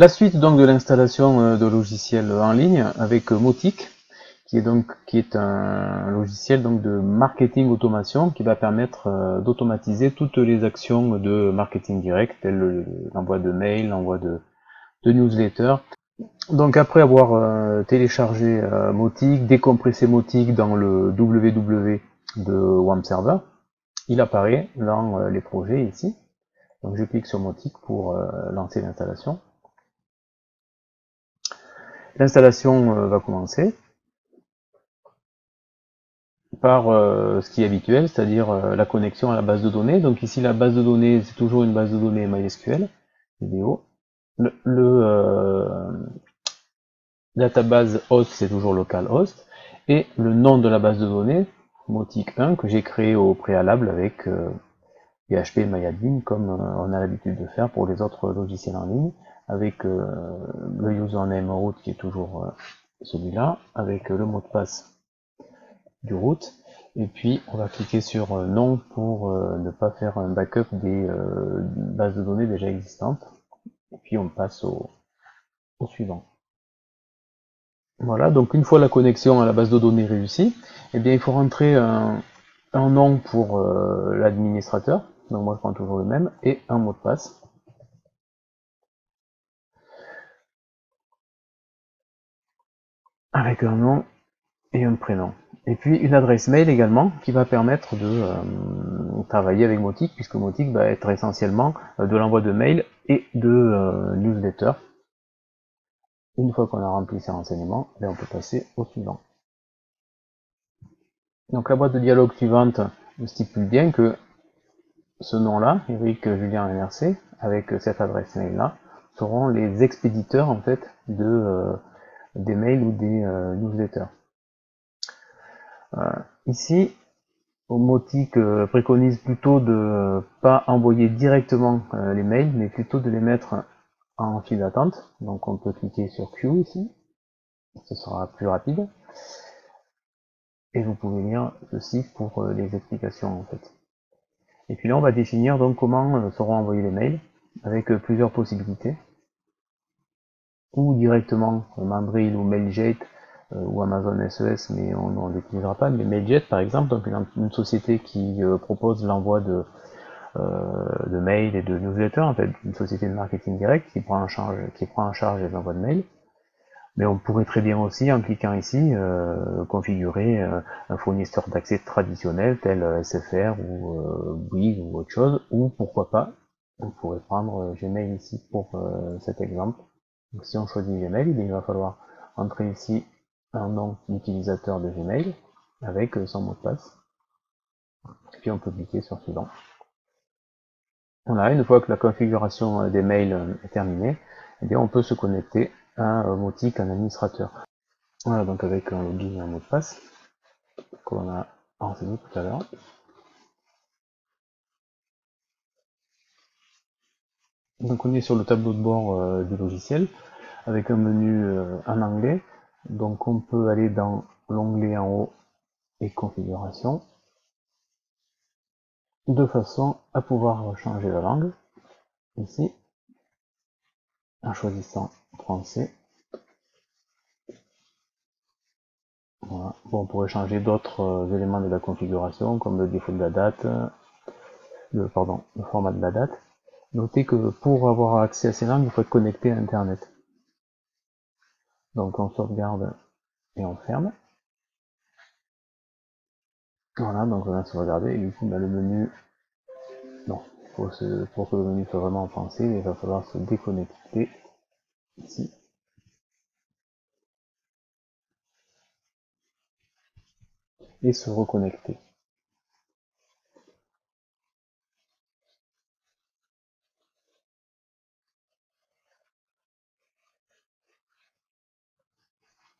La suite donc de l'installation de logiciels en ligne avec Mautic, qui est un logiciel donc de marketing automation qui va permettre d'automatiser toutes les actions de marketing direct, telles l'envoi de mails, l'envoi de newsletters. Donc après avoir téléchargé Mautic, décompressé Mautic dans le www de WAMP Server, il apparaît dans les projets ici. Donc je clique sur Mautic pour lancer l'installation. L'installation va commencer par ce qui est habituel, c'est-à-dire la connexion à la base de données. Donc ici la base de données, c'est toujours une base de données MySQL, vidéo. Le database host, c'est toujours localhost. Et le nom de la base de données, Mautic 1, que j'ai créé au préalable avec PHP et MyAdmin, comme on a l'habitude de faire pour les autres logiciels en ligne, avec le username root qui est toujours celui-là, avec le mot de passe du root, et puis on va cliquer sur non pour ne pas faire un backup des bases de données déjà existantes, et puis on passe au suivant. Voilà, donc une fois la connexion à la base de données réussie, eh bien il faut rentrer un nom pour l'administrateur, donc moi je prends toujours le même, et un mot de passe. Avec un nom et un prénom. Et puis une adresse mail également qui va permettre de travailler avec Mautic, puisque Mautic va être essentiellement de l'envoi de mail et de newsletter. Une fois qu'on a rempli ces renseignements, là on peut passer au suivant. Donc la boîte de dialogue suivante stipule bien que ce nom-là, Eric Julien NRC, avec cette adresse mail-là, seront les expéditeurs en fait des mails ou des newsletters. Ici, Mautic préconise plutôt de pas envoyer directement les mails, mais plutôt de les mettre en file d'attente. Donc on peut cliquer sur Queue ici, ce sera plus rapide. Et vous pouvez lire ceci pour les explications en fait. Et puis là on va définir donc comment seront envoyés les mails, avec plusieurs possibilités. Ou directement Mandrill ou Mailjet ou Amazon SES, mais on ne l'utilisera pas, mais Mailjet par exemple, donc une société qui propose l'envoi de mails et de newsletters, en fait, une société de marketing direct qui prend en charge les envois de mails. Mais on pourrait très bien aussi, en cliquant ici, configurer un fournisseur d'accès traditionnel tel SFR ou Bouygues ou autre chose, ou pourquoi pas, on pourrait prendre Gmail ici pour cet exemple. Donc si on choisit Gmail, il va falloir entrer ici un nom d'utilisateur de Gmail avec son mot de passe. Puis on peut cliquer sur suivant. Voilà, une fois que la configuration des mails est terminée, eh bien on peut se connecter à Mautic en administrateur. Voilà, donc avec un login et un mot de passe que l'on a renseigné tout à l'heure. Donc on est sur le tableau de bord du logiciel avec un menu en anglais. Donc on peut aller dans l'onglet en haut et configuration de façon à pouvoir changer la langue ici en choisissant français. Voilà. Bon, on pourrait changer d'autres éléments de la configuration comme le défaut de la date, le format de la date. Notez que pour avoir accès à ces langues, il faut être connecté à Internet. Donc on sauvegarde et on ferme. Voilà, donc on va sauvegarder et du coup le menu, non, pour que le menu soit vraiment en français, il va falloir se déconnecter ici. Et se reconnecter.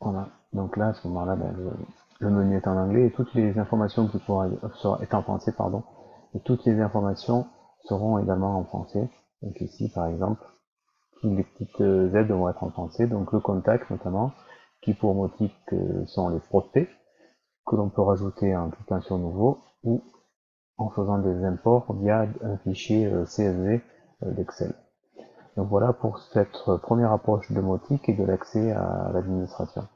Voilà, donc là à ce moment-là, le menu est en anglais et toutes les informations qui est en français, pardon, et toutes les informations seront également en français. Donc ici par exemple, toutes les petites aides vont être en français, donc le contact notamment, qui pour Mautic sont les prospects, que l'on peut rajouter en cliquant sur nouveau, ou en faisant des imports via un fichier CSV d'Excel. Donc voilà pour cette première approche domotique et de l'accès à l'administration.